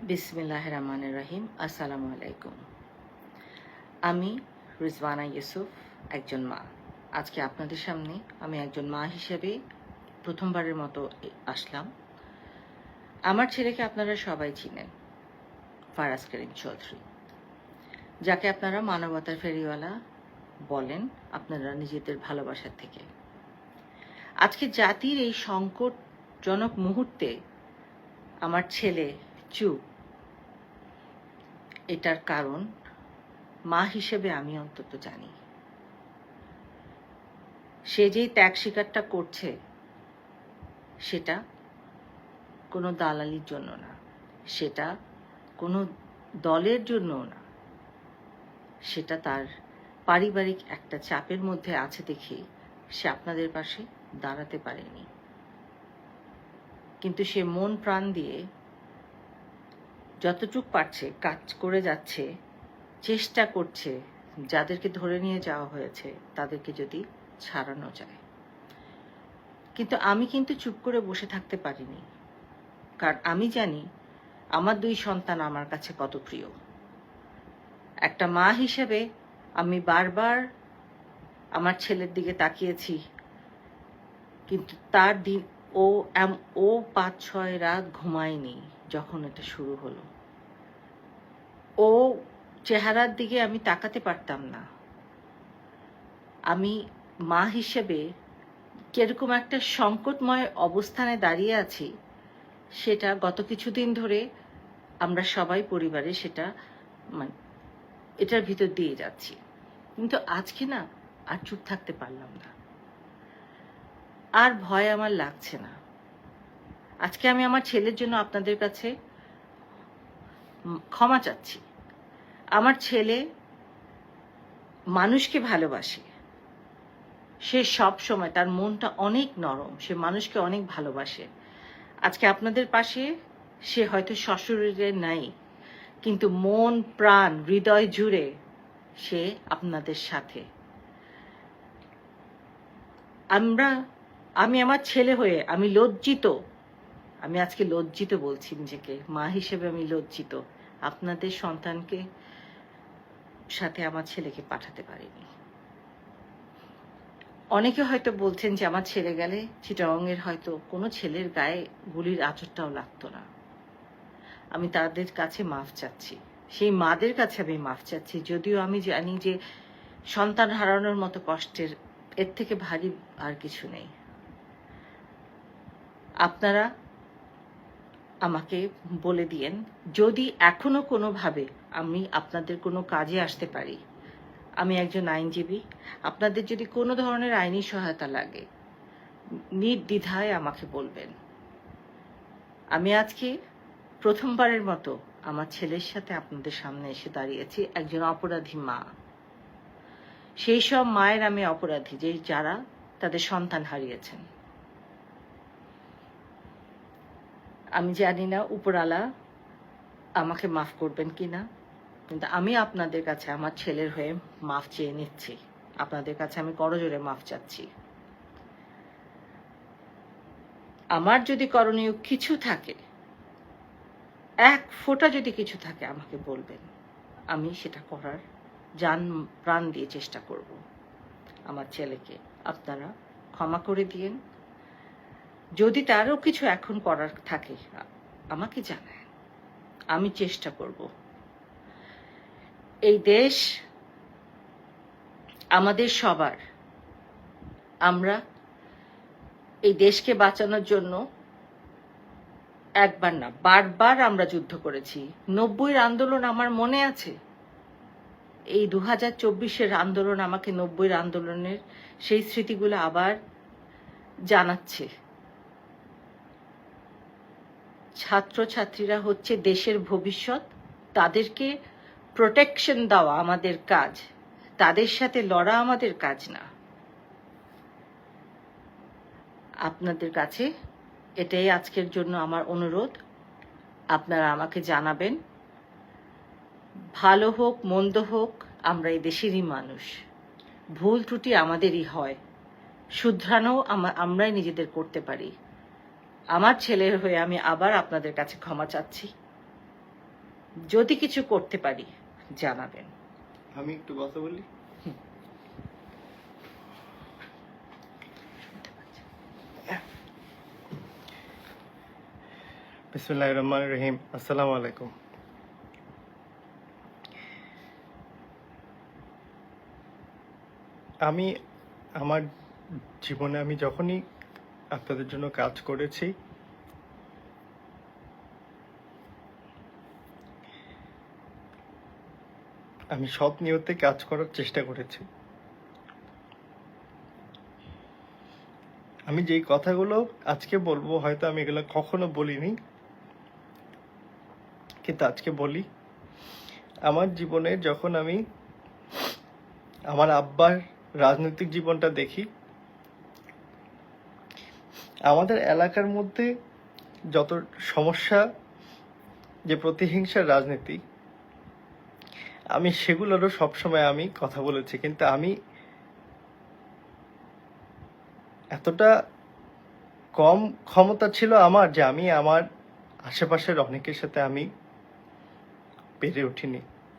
বিসমিল্লাহির রহমানির রহিম। আসসালামু আলাইকুম। আমি রিজওয়ানা ইউসুফ, একজন মা। আজকে আপনাদের সামনে আমি একজন মা হিসেবে প্রথমবারের মতো আসলাম। আমার ছেলেকে আপনারা সবাই চিনেন, ফারাজ করিম চৌধুরী, যাকে আপনারা মানবতার ফেরিওয়ালা বলেন আপনারা নিজেদের ভালোবাসার থেকে। আজকে জাতির এই সংকটজনক মুহূর্তে আমার ছেলে চুপ, এটার কারণ মা হিসেবে আমি অন্তত জানি। সে যেই ত্যাগ স্বীকারটা করছে সেটা কোনো দালালির জন্য না, সেটা কোনো দলের জন্যও না, সেটা তার পারিবারিক একটা চাপের মধ্যে আছে দেখেই সে আপনাদের পাশে দাঁড়াতে পারেনি। কিন্তু সে মন প্রাণ দিয়ে যতটুক পারছে কাজ করে যাচ্ছে, চেষ্টা করছে যাদেরকে ধরে নিয়ে যাওয়া হয়েছে তাদেরকে যদি ছাড়ানো যায়। কিন্তু আমি চুপ করে বসে থাকতে পারিনি, কারণ আমি জানি আমার 2 সন্তান আমার কাছে কত প্রিয়। একটা মা হিসেবে আমি বারবার আমার ছেলের দিকে তাকিয়েছি, কিন্তু তার দিন ও 5-6 রাত ঘুমায়নি যখন এটা শুরু হলো। ও চেহারার দিকে আমি তাকাতে পারতাম না। আমি মা হিসেবে কিরকম একটা সংকটময় অবস্থানে দাঁড়িয়ে আছি সেটা গত কিছুদিন ধরে আমরা সবাই পরিবারে সেটা এটার ভিতর দিয়ে যাচ্ছি। কিন্তু আজকে না আর চুপ থাকতে পারলাম না, আর ভয় আমার লাগছে না। আজকে আমি আমার ছেলের জন্য আপনাদের কাছে ক্ষমা চাচ্ছি। আমার ছেলে মানুষকে ভালোবাসে, সে সব সময়, তার মনটা অনেক নরম, সে মানুষকে অনেক ভালোবাসে। আজকে আপনাদের পাশে সে হয়তো সশরীরে নাই, কিন্তু মন প্রাণ হৃদয় জুড়ে সে আপনাদের সাথে। আমি আমার ছেলে হয়ে আমি লজ্জিত, আমি আজকে লজ্জিত বলছি নিজেকে, মা হিসেবে আমি লজ্জিত আপনাদের সন্তানকে সাথে আমার ছেলেকে পাঠাতে পারিনি। অনেকে হয়তো বলছেন যে আমার ছেলে গেলে চিটাগংয়ের হয়তো কোনো ছেলের গায়ে গুলির আঁচড়টাও লাগতো না। আমি তাদের কাছে মাফ চাচ্ছি, সেই মাদের কাছে আমি মাফ চাচ্ছি, যদিও আমি জানি যে সন্তান হারানোর মতো কষ্টের এর থেকে ভারী আর কিছু নেই। আপনারা আমাকে বলে দিয়েন, যদি এখনো কোনোভাবে আমি আপনাদের কোনো কাজে আসতে পারি। আমি একজন আইনজীবী, আপনাদের যদি কোনো ধরনের আইনি সহায়তা লাগে নির্দ্বিধায় আমাকে বলবেন। আমি আজকে প্রথমবারের মতো আমার ছেলের সাথে আপনাদের সামনে এসে দাঁড়িয়েছি, একজন অপরাধী মা। সেই সব মায়ের আমি অপরাধী যে যারা তাদের সন্তান হারিয়েছেন। আমি জানি না উপরওয়ালা আমাকে মাফ করবেন কিনা, কিন্তু আমি আপনাদের কাছে আমার ছেলের হয়ে মাফ চেয়ে নিচ্ছি। আপনাদের কাছে আমি করজোড়ে মাফ চাচ্ছি। আমার যদি করণীয় কিছু থাকে, এক ফোঁটা যদি কিছু থাকে আমাকে বলবেন, আমি সেটা করার জান প্রাণ দিয়ে চেষ্টা করব। আমার ছেলেকে আপনারা ক্ষমা করে দিয়েন। যদি তারও কিছু এখন করার থাকে আমাকে জানায়, আমি চেষ্টা করব। এই দেশ আমাদের সবার। আমরা এই দেশকে বাঁচানোর জন্য একবার না বারবার আমরা যুদ্ধ করেছি। 90-এর আন্দোলন আমার মনে আছে। এই 2024-এর আন্দোলন আমাকে 90-এর আন্দোলনের সেই স্মৃতিগুলো আবার জানাচ্ছে। ছাত্রছাত্রীরা হচ্ছে দেশের ভবিষ্যৎ, তাদেরকে প্রোটেকশন দেওয়া আমাদের কাজ, তাদের সাথে লড়া আমাদের কাজ না। আপনাদের কাছে এটাই আজকের জন্য আমার অনুরোধ, আপনারা আমাকে জানাবেন। ভালো হোক মন্দ হোক, আমরা এই দেশেরই মানুষ, ভুল ত্রুটি আমাদেরই হয়, শুধরানো আমরাই নিজেদের করতে পারি। আমার ছেলের হয়ে আমি আবার আপনাদের কাছে ক্ষমা চাচ্ছি। যদি কিছু করতে পারি জানাবেন। আমি একটু কথা বলি। বিসমিল্লাহির রহমানির রহিম। আসসালামু আলাইকুম। আমি আমার জীবনে আমি যখনই আপনাদের জন্য কাজ করেছি, আমি সৎ নিয়তে কাজ করার চেষ্টা করেছি। আমি যেই কথাগুলো আজকে বলবো হয়তো আমি এগুলো কখনো বলিনি, কিন্তু আজকে বলি। আমার জীবনে যখন আমি আমার আব্বার রাজনৈতিক জীবনটা দেখি, আমাদের এলাকার মধ্যে যত সমস্যা, যে প্রতিহিংসার রাজনীতি, আমি সেগুলোরও সবসময় আমি কথা বলেছি। কিন্তু আমি এতটা কম ক্ষমতা ছিল আমার যে আমি আমার আশেপাশের অনেকের সাথে আমি পেরে উঠিনি।